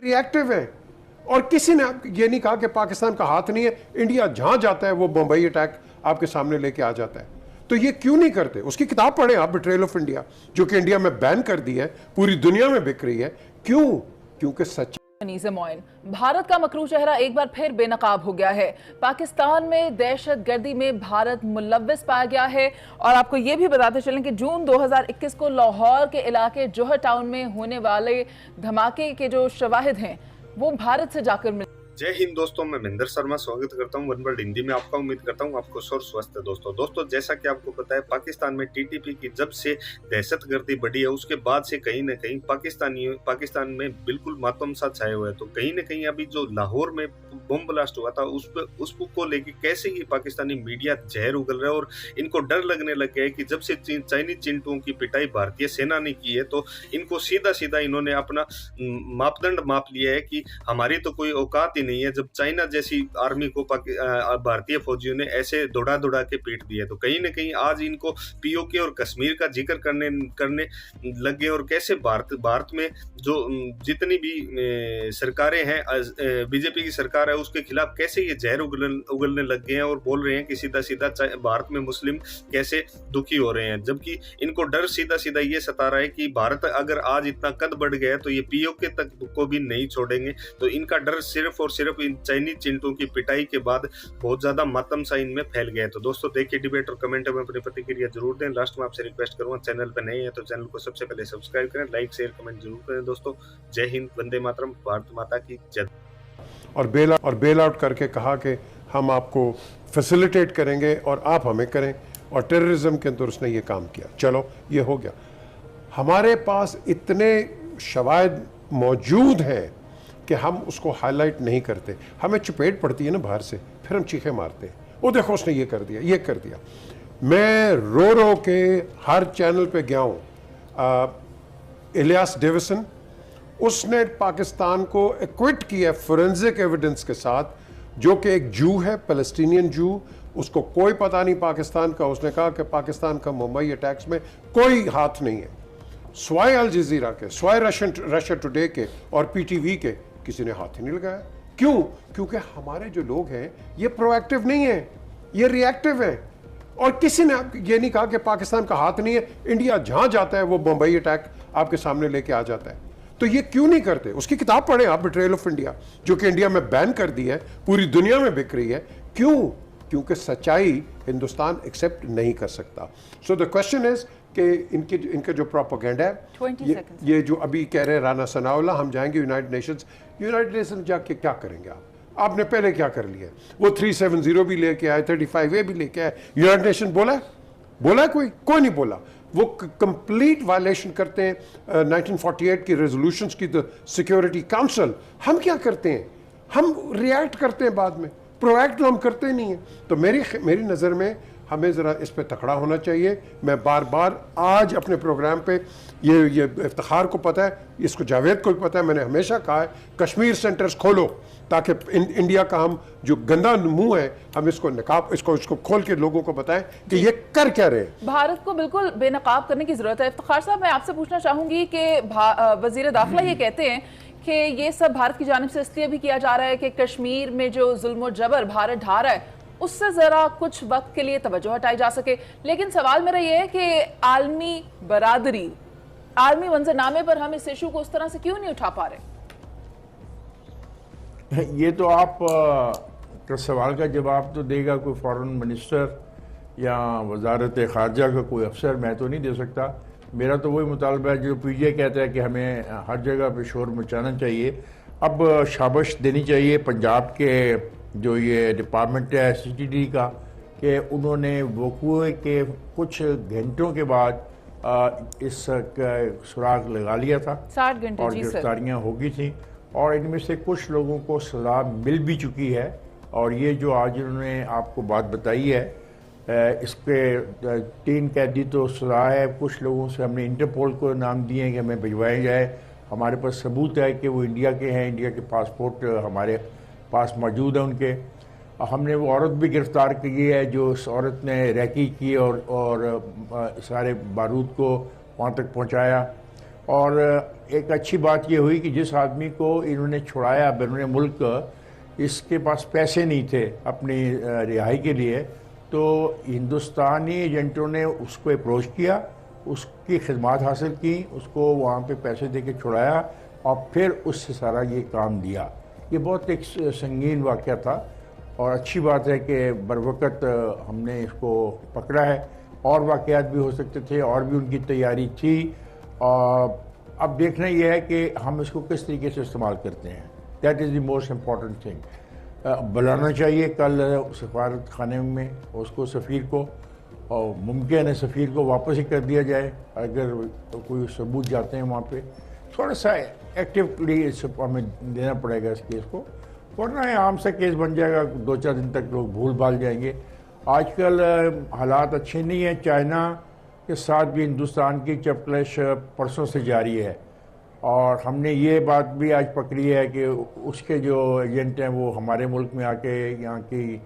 Reactive है। और किसी ने ये नहीं कहा कि पाकिस्तान का हाथ नहीं है, इंडिया जहां जाता है वो बम्बई अटैक आपके सामने लेके आ जाता है। तो ये क्यों नहीं करते? उसकी किताब पढ़ें आप, बिट्रेयल ऑफ इंडिया, जो कि इंडिया में बैन कर दी है, पूरी दुनिया में बिक रही है। क्यों? क्योंकि सच। भारत का मकरू चेहरा एक बार फिर बेनकाब हो गया है। पाकिस्तान में दहशतगर्दी में भारत मुलव्विस पाया गया है। और आपको ये भी बताते चलें कि जून 2021 को लाहौर के इलाके जोहर टाउन में होने वाले धमाके के जो शवाहिद हैं वो भारत से जाकर मिले। जय हिंद दोस्तों, मैं महेंद्र शर्मा स्वागत करता हूं वन वर्ल्ड हिंदी में आपका। उम्मीद करता हूं आपको स्वस्थ है। दोस्तों जैसा कि आपको पता है, पाकिस्तान में टीटीपी की जब से दहशतगर्दी बढ़ी है उसके बाद से कहीं ना कहीं पाकिस्तान में बिल्कुल मातम सा छाए हुए है। तो कहीं ना कहीं अभी जो लाहौर में बम ब्लास्ट हुआ था उसको लेके कैसे ये पाकिस्तानी मीडिया जहर उगल रहा है और इनको डर लगने लग गया है कि जब से चाइनीज चिंटुओं की पिटाई भारतीय सेना ने की है तो इनको सीधा इन्होंने अपना मापदंड माप लिया है कि हमारी तो कोई औकात ही नहीं है। जब चाइना जैसी आर्मी को भारतीय फौजियों ने ऐसे दौड़ा के पीट दिया, तो कहीं ना कहीं आज इनको पीओके और कश्मीर का जिक्र करने लगे। और कैसे भारत में जो जितनी भी सरकारें हैं, बीजेपी की सरकार है, उसके खिलाफ कैसे ये जहर उगलने लग गए हैं और बोल रहे हैं कि सीधा भारत में मुस्लिम कैसे दुखी हो रहे हैं। जबकि इनको डर सीधा ये सता रहा है कि भारत अगर आज इतना कद बढ़ गया तो ये पीओके तक को भी नहीं छोड़ेंगे। तो इनका डर सिर्फ और सिर्फ इन चाइनीज चिंटों की पिटाई के बाद बहुत ज्यादा मातम सा इनमें फैल गया है। तो दोस्तों देखिए डिबेट और कमेंट में अपनी प्रतिक्रिया जरूर दें। लास्ट में आपसे रिक्वेस्ट करूंगा, चैनल पर नए हैं तो चैनल को सबसे पहले सब्सक्राइब करें, लाइक शेयर कमेंट जरूर करें। दोस्तों जय हिंद, वंदे मातरम, भारत माता की जय। और बेल आउट करके कहा कि हम आपको फैसिलिटेट करेंगे और आप हमें करें, और टेररिज्म के अंदर उसने ये काम किया। चलो ये हो गया। हमारे पास इतने शवाहिद मौजूद हैं कि हम उसको हाईलाइट नहीं करते। हमें चपेट पड़ती है ना बाहर से, फिर हम चीखें मारते हैं, वो देखो उसने ये कर दिया, ये कर दिया। मैं रो के हर चैनल पे गया हूँ। इलियास डेविसन, उसने पाकिस्तान को एक्विट किया फोरेंसिक एविडेंस के साथ, जो कि एक जू है, पैलेस्टीनियन जू, उसको कोई पता नहीं पाकिस्तान का। उसने कहा कि पाकिस्तान का मुंबई अटैक्स में कोई हाथ नहीं है। स्वाय अल जजीरा के, स्वाय रशिया टुडे के और पीटीवी के किसी ने हाथ ही नहीं लगाया। क्यों? क्योंकि हमारे जो लोग हैं ये प्रोएक्टिव नहीं है, ये रिएक्टिव है। और किसी ने ये नहीं कहा कि पाकिस्तान का हाथ नहीं है, इंडिया जहां जाता है वो बम्बई अटैक आपके सामने लेके आ जाता है। तो ये क्यों नहीं करते? उसकी किताब पढ़ें आप, बिट्रेयल ऑफ इंडिया, जो कि इंडिया में बैन कर दी है, पूरी दुनिया में बिक रही है। क्यों? क्योंकि सच्चाई हिंदुस्तान एक्सेप्ट नहीं कर सकता। सो द क्वेश्चन इज कि इनके जो प्रोपेगेंडा है, ये जो अभी कह रहे हैं राना सनाउल्लाह, हम जाएंगे यूनाइटेड नेशन जाके क्या करेंगे आप? आपने पहले क्या कर लिया? वो 370 भी लेके आए, 35A भी लेके आए। यूनाइटेड नेशन बोला कोई नहीं बोला। वो कंप्लीट वायलेशन करते हैं 1948 की रेजोल्यूशंस की, द सिक्योरिटी काउंसिल। हम क्या करते हैं? हम रिएक्ट करते हैं बाद में, प्रोएक्ट हम करते नहीं हैं। तो मेरी नज़र में हमें ज़रा इस पे तकड़ा होना चाहिए। मैं बार आज अपने प्रोग्राम पे ये इफ्तिखार को पता है, इसको जावेद को भी पता है, मैंने हमेशा कहा है कश्मीर सेंटर्स खोलो, ताकि इंडिया का हम जो गंदा मुंह है हम इसको खोल के लोगों को बताएं कि ये कर क्या रहे हैं। भारत को बिल्कुल बेनकाब करने की जरूरत है। इफ्तिखार साहब, मैं आपसे पूछना चाहूंगी कि वजीर दाखिला ये कहते हैं कि ये सब भारत की जानिब से इसलिए भी किया जा रहा है कि कश्मीर में जो जुल्म जबर भारत ढा रहा है उससे जरा कुछ वक्त के लिए तवज्जो हटाई जा सके। लेकिन सवाल मेरा ये है कि आलमी बरादरी, आलमी मंजरनामे पर हम इस इशू को उस तरह से क्यों नहीं उठा पा रहे? ये तो आप का सवाल का जवाब तो देगा कोई फॉरेन मिनिस्टर या वजारत ख़ारजा का कोई अफसर, मैं तो नहीं दे सकता। मेरा तो वही मुतालबा है जो पीजीआई कहता है कि हमें हर जगह पे शोर मचाना चाहिए। अब शाबाश देनी चाहिए पंजाब के जो ये डिपार्टमेंट है सीटीडी का, कि उन्होंने वकूए के कुछ घंटों के बाद इस सुराग लगा लिया था 60 घंटे और गिरफ्तारियाँ हो गई थी, और इनमें से कुछ लोगों को सज़ा मिल भी चुकी है। और ये जो आज इन्होंने आपको बात बताई है, इसके 3 कैदी तो सज़ा है। कुछ लोगों से हमने इंटरपोल को नाम दिए हैं कि हमें भिजवाया जाए। हमारे पास सबूत है कि वो इंडिया के हैं, इंडिया के पासपोर्ट हमारे पास मौजूद है उनके। हमने वो औरत भी गिरफ़्तार की है जो उस औरत ने रैकी की और सारे बारूद को वहाँ तक पहुँचाया। और एक अच्छी बात ये हुई कि जिस आदमी को इन्होंने छुड़ाया बैरून मुल्क, इसके पास पैसे नहीं थे अपनी रिहाई के लिए, तो हिंदुस्तानी एजेंटों ने उसको अप्रोच किया, उसकी खिदमत हासिल की, उसको वहाँ पे पैसे दे के छुड़ाया और फिर उससे सारा ये काम दिया। ये बहुत एक संगीन वाक़या था और अच्छी बात है कि बरवक़्त हमने इसको पकड़ा है। और वाक़यात भी हो सकते थे और भी उनकी तैयारी थी। और अब देखना यह है कि हम इसको किस तरीके से इस्तेमाल करते हैं। That is the most important thing. बुलाना चाहिए कल सफारत खाने में उसको, सफ़ीर को, और मुमकिन है सफ़ीर को वापस ही कर दिया जाए अगर कोई सबूत जाते हैं वहाँ पे। थोड़ा सा एक्टिवली हमें देना पड़ेगा इस केस को, वरना आम सा केस बन जाएगा, 2-4 दिन तक लोग भूल भाल जाएंगे। आजकल हालात अच्छे नहीं हैं। चाइना के साथ भी हिंदुस्तान की चपकलश परसों से जारी है और हमने ये बात भी आज पकड़ी है कि उसके जो एजेंट हैं वो हमारे मुल्क में आके यहाँ की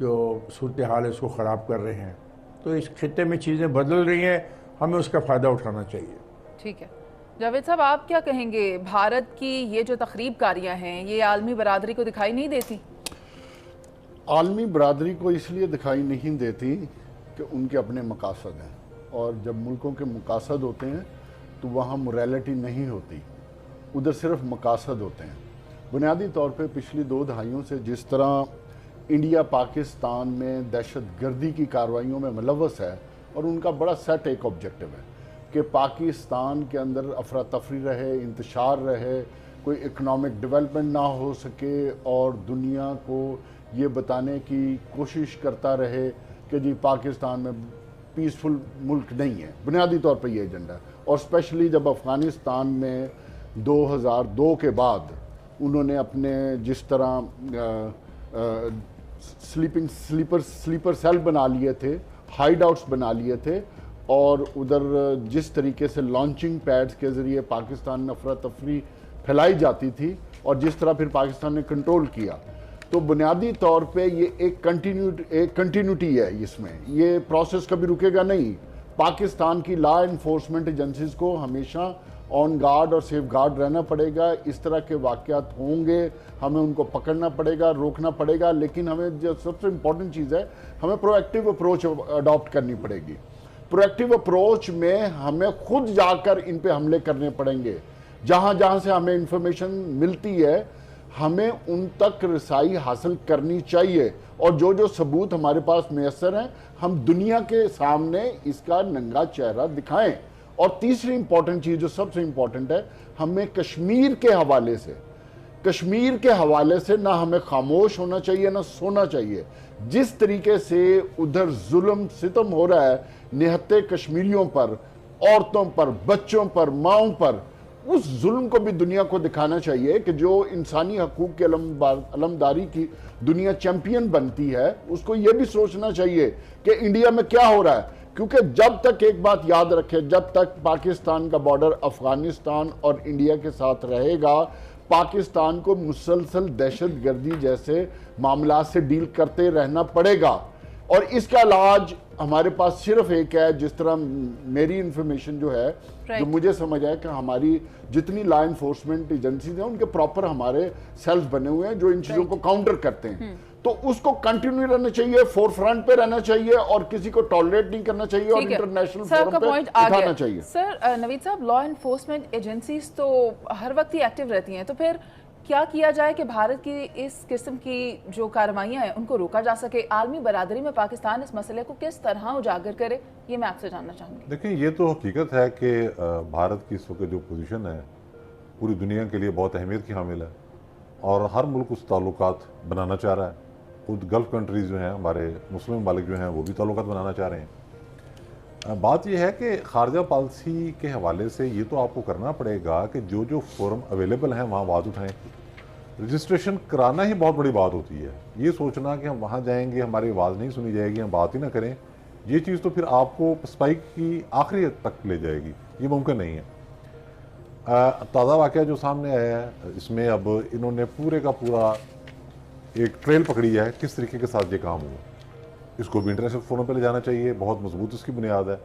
जो सूरत हाल है उसको ख़राब कर रहे हैं। तो इस खित्ते में चीज़ें बदल रही हैं, हमें उसका फ़ायदा उठाना चाहिए। ठीक है जावेद साहब, आप क्या कहेंगे? भारत की ये जो तखरीबकारियाँ हैं ये आलमी बरादरी को दिखाई नहीं देती? आलमी बरादरी को इसलिए दिखाई नहीं देती कि उनके अपने मकासद हैं, और जब मुल्कों के मकासद होते हैं तो वहाँ मोरालिटी नहीं होती, उधर सिर्फ मकासद होते हैं। बुनियादी तौर पे पिछली 2 दहाइयों से जिस तरह इंडिया पाकिस्तान में दहशत गर्दी की कार्रवाइयों में मुलव्वस है, और उनका बड़ा सेट एक ऑब्जेक्टिव है कि पाकिस्तान के अंदर अफरा तफरी रहे, इंतशार रहे, कोई इकनॉमिक डेवलपमेंट ना हो सके, और दुनिया को ये बताने की कोशिश करता रहे कि जी पाकिस्तान में पीसफुल मुल्क नहीं है। बुनियादी तौर पर ये एजेंडा है। और स्पेशली जब अफ़गानिस्तान में 2002 के बाद उन्होंने अपने जिस तरह स्लीपर सेल बना लिए थे, हाइड आउट्स बना लिए थे, और उधर जिस तरीके से लॉन्चिंग पैड्स के ज़रिए पाकिस्तान में अफरा तफरी फैलाई जाती थी और जिस तरह फिर पाकिस्तान ने कंट्रोल किया, तो बुनियादी तौर पे ये एक कंटिन्यूटी है। इसमें ये प्रोसेस कभी रुकेगा नहीं। पाकिस्तान की लॉ इन्फोर्समेंट एजेंसीज को हमेशा ऑन गार्ड और सेफ गार्ड रहना पड़ेगा। इस तरह के वाक़यात होंगे, हमें उनको पकड़ना पड़ेगा, रोकना पड़ेगा, लेकिन हमें जो सबसे इम्पॉर्टेंट चीज़ है, हमें प्रोएक्टिव अप्रोच अडॉप्ट करनी पड़ेगी। प्रोएक्टिव अप्रोच में हमें खुद जाकर इन पे हमले करने पड़ेंगे। जहाँ जहाँ से हमें इंफॉर्मेशन मिलती है हमें उन तक रसाई हासिल करनी चाहिए, और जो जो सबूत हमारे पास मैसर हैं हम दुनिया के सामने इसका नंगा चेहरा दिखाएं। और तीसरी इंपॉर्टेंट चीज़ जो सबसे इंपॉर्टेंट है, हमें कश्मीर के हवाले से ना हमें खामोश होना चाहिए ना सोना चाहिए। जिस तरीके से उधर जुल्म सितम हो रहा है निहत्ते कश्मीरियों पर, औरतों पर, बच्चों पर, माओं पर, उस जुल्म को भी दुनिया को दिखाना चाहिए कि जो इंसानी हकूक़ की अलमदारी की दुनिया चैंपियन बनती है, उसको ये भी सोचना चाहिए कि इंडिया में क्या हो रहा है। क्योंकि जब तक, एक बात याद रखें, जब तक पाकिस्तान का बॉर्डर अफगानिस्तान और इंडिया के साथ रहेगा, पाकिस्तान को मुसलसल दहशत गर्दी जैसे मामला से डील करते रहना पड़ेगा। और इसका इलाज हमारे पास सिर्फ एक है। जिस तरह मेरी इंफॉर्मेशन जो है, जो मुझे समझ आया कि हमारी जितनी लॉ इन्फोर्समेंट एजेंसीज हैं उनके प्रॉपर हमारे सेल्स बने हुए हैं जो इन चीज़ों को काउंटर करते हैं। तो उसको कंटिन्यू रहना चाहिए, फोर फ्रंट पे रहना चाहिए और किसी को टॉलरेट नहीं करना चाहिए और इंटरनेशनल फोरम पे उठाना चाहिए। सर नवीद साहब, लॉ एनफोर्समेंट एजेंसीज तो हर वक्त ही एक्टिव रहती हैं, तो फिर क्या किया जाए कि भारत की इस किस्म की जो कार्रवाइयाँ हैं उनको रोका जा सके? आलमी बरादरी में पाकिस्तान इस मसले को किस तरह उजागर करे, ये मैं आपसे जानना चाहूँगी। देखिए, ये तो हकीकत है कि भारत की इस वक्त जो पोजीशन है पूरी दुनिया के लिए बहुत अहमियत की हामिल है और हर मुल्क उस ताल्लुकात बनाना चाह रहा है। खुद गल्फ़ कंट्रीज़ जो हैं, हमारे मुस्लिम मालिक जो हैं, वो भी ताल्लुकात बनाना चाह रहे हैं। बात यह है कि खारजा पॉलिसी के हवाले से ये तो आपको करना पड़ेगा कि जो जो फोरम अवेलेबल हैं वहाँ आवाज़ उठाएं। रजिस्ट्रेशन कराना ही बहुत बड़ी बात होती है। ये सोचना कि हम वहाँ जाएंगे हमारी आवाज़ नहीं सुनी जाएगी, हम बात ही ना करें, ये चीज़ तो फिर आपको स्पाइक की आखिरी तक ले जाएगी, ये मुमकिन नहीं है। ताज़ा वाक़या जो सामने आया है, इसमें अब इन्होंने पूरे का पूरा एक ट्रेल पकड़ी है किस तरीके के साथ ये काम हुआ। इसको भी इंटरनेशनल फोरम पर ले जाना चाहिए, बहुत मजबूत इसकी बुनियाद है।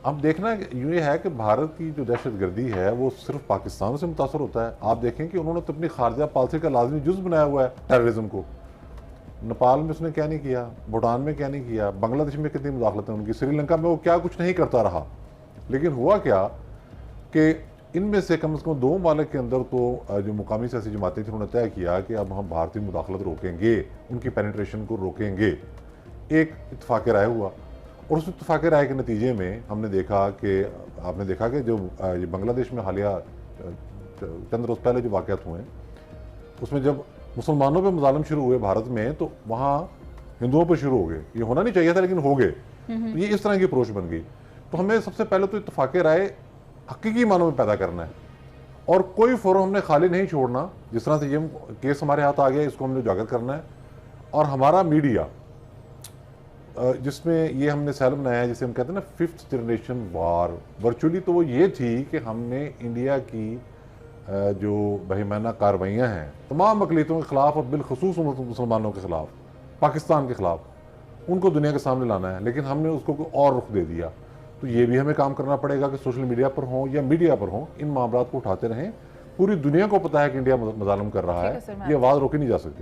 अब देखना ये है कि भारत की जो दहशतगर्दी है वो सिर्फ पाकिस्तान से मुतासर होता है। आप देखें कि उन्होंने तो अपनी खारजा पॉलिसी का लाजमी जुज़ बनाया हुआ है टेररिज्म को। नेपाल में उसने क्या नहीं किया, भूटान में क्या नहीं किया, बांग्लादेश में कितनी मुदाखलत है उनकी, श्रीलंका में वो क्या कुछ नहीं करता रहा। लेकिन हुआ क्या कि इनमें से कम 2 ममालिक के अंदर तो जो मुकामी सियासी जमातें थी उन्होंने तय किया कि अब हम भारतीय मुदाखलत रोकेंगे, उनकी पेनिट्रेशन को रोकेंगे। एक इत्तेफाक राय हुआ और उस इत्तेफाक राय के नतीजे में हमने देखा कि आपने देखा कि जो ये बांग्लादेश में हालिया चंद रोज़ पहले जो वाक़यात हुए उसमें जब मुसलमानों पे मुजालिम शुरू हुए भारत में तो वहाँ हिंदुओं पर शुरू हो गए। ये होना नहीं चाहिए था लेकिन हो गए। तो ये इस तरह की अप्रोच बन गई। तो हमें सबसे पहले तो इत्तेफाक राय हकीकी मानों में पैदा करना है और कोई फोरम हमने खाली नहीं छोड़ना। जिस तरह से ये केस हमारे हाथ आ गया इसको हमने उजागर करना है। और हमारा मीडिया जिसमें ये हमने सेल बनाया है जिसे हम कहते हैं ना 5th जनरेशन वार, वर्चुअली तो वो ये थी कि हमने इंडिया की जो बेईमाना कार्रवाइयाँ हैं तमाम अक़लियतों के ख़िलाफ़ और बिलखसूस मुसलमानों के ख़िलाफ़, पाकिस्तान के ख़िलाफ़, उनको दुनिया के सामने लाना है। लेकिन हमने उसको कोई और रुख दे दिया। तो ये भी हमें काम करना पड़ेगा कि सोशल मीडिया पर हों या मीडिया पर हों, इन मामलों को उठाते रहें। पूरी दुनिया को पता है कि इंडिया मज़ालिम कर रहा है, ये आवाज़ रोकी नहीं जा सकती।